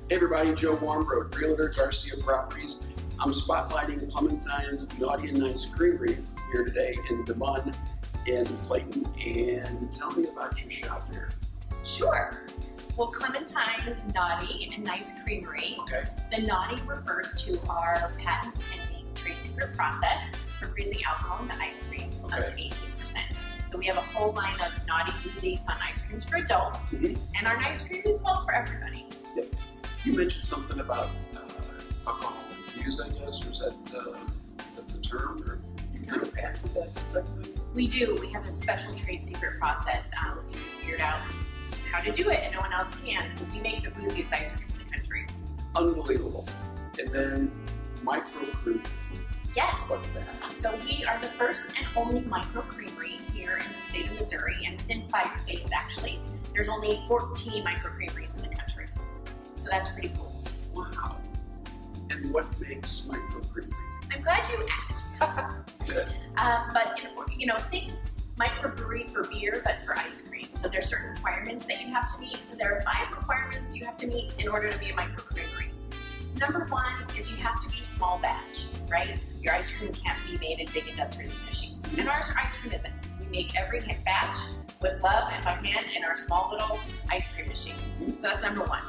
Hey everybody, Joe Warmbrodt, realtor, Garcia Properties. I'm spotlighting Clementine's Naughty and Nice Creamery here today in DeMun in Clayton. And tell me about your shop here. Sure. Well, Clementine's Naughty and Nice Creamery. Okay. The naughty refers to our patent pending trade secret process for freezing alcohol into ice cream up to 18%. So we have a whole line of naughty, boozy, fun ice creams for adults, and our nice cream is well for everybody. Yep. You mentioned something about alcohol infused, I guess, or is that the term, or you kind of patented that? We do. We have a special trade secret process because we figured out how to do it and no one else can. So we make the booziest ice cream in the country. Unbelievable. And then micro-cream. Yes. What's that? So we are the first and only micro creamery here in the state of Missouri, and within 5 states actually. There's only 14 micro creameries in the country. So that's pretty cool. Wow. And what makes micro-creamery? I'm glad you asked. Good. But think microbrewery for beer, but for ice cream. So there's certain requirements that you have to meet. So there are 5 requirements you have to meet in order to be a micro creamery. Number 1 is you have to be small batch, right? Your ice cream can't be made in big industrial machines. And our ice cream isn't. We make every batch with love and by hand in our small little ice cream machine. So that's number 1.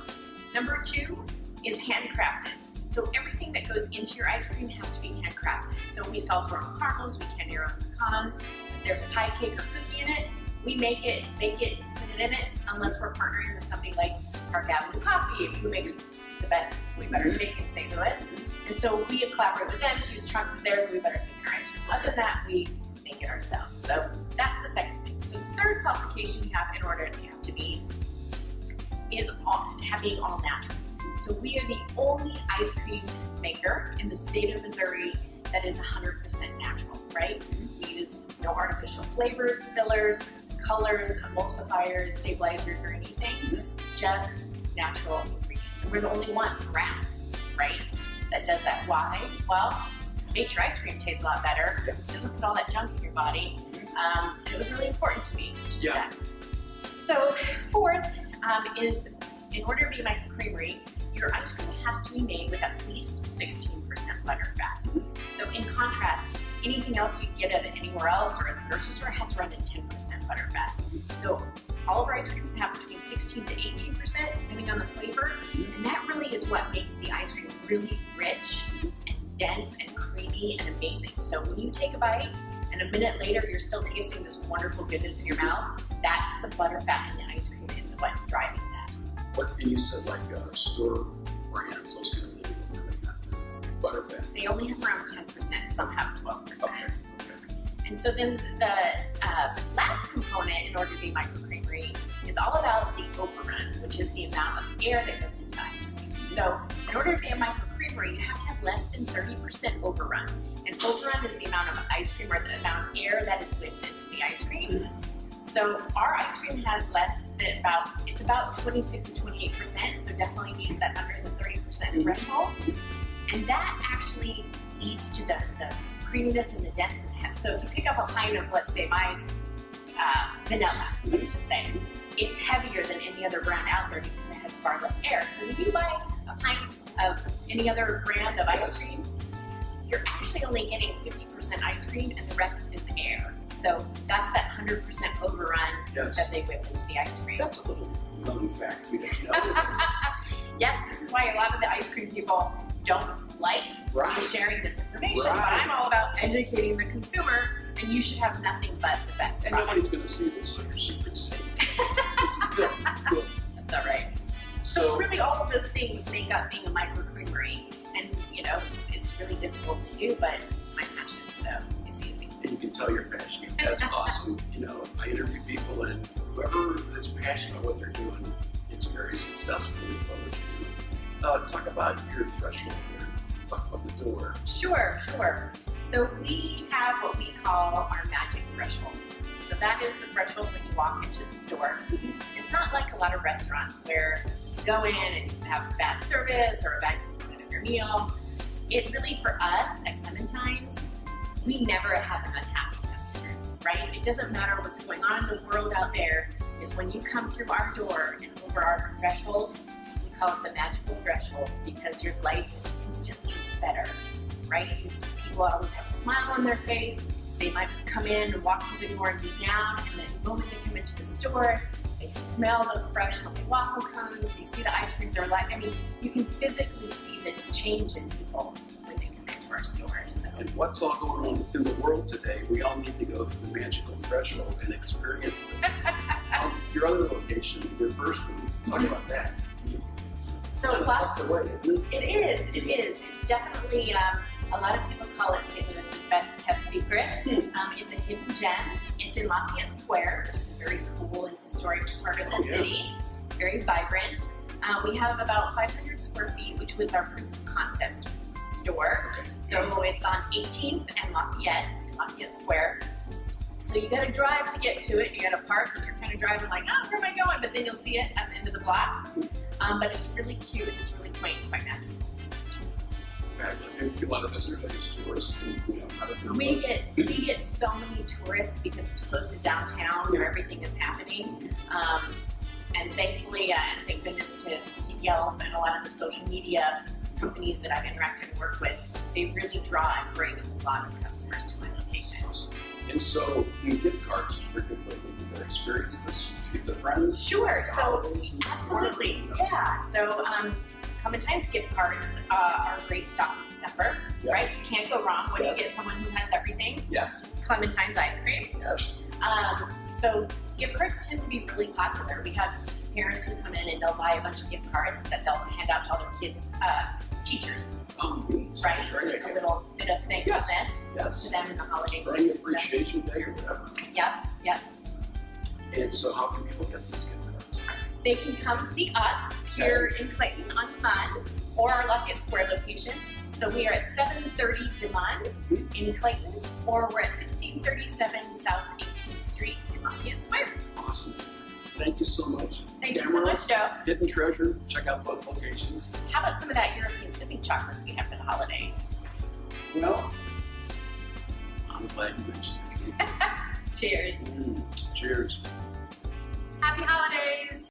Number 2 is handcrafted. So everything that goes into your ice cream has to be handcrafted. So we salt our own caramels, we can our own pecans. If there's a pie cake or cookie in it, we make it, bake it, put it in it, unless we're partnering with somebody like Park Avenue Coffee, who makes the best Way Better cake in St. Louis. And so we collaborate with them to use chunks of their Way Better cake in our ice cream. Other than that, we make it ourselves. So that's the second thing. So the third qualification you have in order to have to be is being all natural. So we are the only ice cream maker in the state of Missouri that is 100% natural, right? We use no artificial flavors, fillers, colors, emulsifiers, stabilizers, or anything, just natural ingredients. And we're the only one around, right, that does that. Why? Well, it makes your ice cream taste a lot better. It doesn't put all that junk in your body. It was really important to me to do that. So fourth is, in order to be a micro creamery, your ice cream has to be made with at least 16% butter fat. So in contrast, anything else you get at anywhere else or at the grocery store has to run at 10% butter fat. So all of our ice creams have between 16 to 18%, depending on the flavor, and that really is what makes the ice cream really rich and dense and creamy and amazing. So when you take a bite and a minute later you're still tasting this wonderful goodness in your mouth, that's the butter fat in the ice cream is what's driving that. And you said like store brands, those kind of things, where they got the butter fat. They only have around 10%, some have 12%. Okay. And so then the last component in order to be micro creamery is all about the overrun, which is the amount of air that goes into ice cream. So in order to be a micro creamery, you have to have less than 30% overrun. And overrun is the amount of ice cream or the amount of air that is whipped into the ice cream. So our ice cream has less than it's about 26 to 28%, so definitely means that under the 30% threshold. And that actually leads to the creaminess and the density. So if you pick up a pint of, let's say, my vanilla, let's just say, it's heavier than any other brand out there because it has far less air. So if you buy a pint of any other brand of ice cream, you're actually only getting 50% ice cream and the rest is air. So that's that 100% overrun that they whip into the ice cream. That's a little known fact we didn't know. Yes, this is why a lot of the ice cream people don't like sharing this information. But I'm all about educating the consumer, and you should have nothing but the best and products. nobody's going to see this, so your secret's safe. This is good. Good. That's all right. So it's really all of those things make up being a micro creamery, and it's really difficult to do, but it's my passion, so it's easy. And you can tell you're passionate. That's awesome. I interview people, and whoever is passionate about what they're doing, it's very successful in what you do. Talk about your threshold here. Talk about the door. Sure. So we have what we call our magic threshold. So that is the threshold when you walk into the store. It's not like a lot of restaurants where you go in and you have bad service or a bad component of your meal. It really, for us at Clementine's, we never have an unhappy customer, right? It doesn't matter what's going on in the world out there, is when you come through our door and over our threshold, we call it the magical threshold because your life is instantly better, right? People always have a smile on their face. They might come in and walk through the door and be down, and then the moment they come into the store, they smell the fresh waffle cones, they see the ice cream, they're like, I mean, you can physically see the change in people when they come into our stores. So. And what's all going on in the world today, we all need to go through the magical threshold and experience this. Your other location, your first one, talk about that. So, tucked away, isn't it? It is. It's definitely, a lot of people call it St. Louis's best kept secret. It's a hidden gem. It's in Lafayette Square, which is a very cool and historic part of the city. Very vibrant. We have about 500 square feet, which was our proof of concept store. So it's on 18th and Lafayette Square. So you gotta drive to get to it. You gotta park and you're kind of driving like, oh, where am I going? But then you'll see it at the end of the block. But it's really cute. It's really quaint, quite magical. A lot of visitors, I guess, tourists, and, out of town. We get so many tourists because it's close to downtown where everything is happening. And thankfully, and thank goodness to Yelp and a lot of the social media companies that I've interacted and worked with, they really draw and bring a lot of customers to my location. And so, gift cards are a good way to experience this. Give the friends. Sure. So, absolutely. Yeah. So, Clementine's gift cards are a great stocking stuffer, right? You can't go wrong when you get someone who has everything. Yes. Clementine's ice cream. Yes. So gift cards tend to be really popular. We have parents who come in and they'll buy a bunch of gift cards that they'll hand out to all their kids' teachers, right? Great idea. A little bit of thankfulness to them in the holiday During season. Appreciation Day or whatever. Yep. And so how can people get these gift cards? They can come see us here in Clayton on DeMun or our Lafayette Square location. So we are at 730 DeMun in Clayton, or we're at 1637 South 18th Street in Lafayette Square. Awesome. Thank you so much. Thank you so much, Joe. Hidden treasure. Check out both locations. How about some of that European sipping chocolates we have for the holidays? Well, I'm glad you mentioned it. Cheers. Cheers. Happy holidays.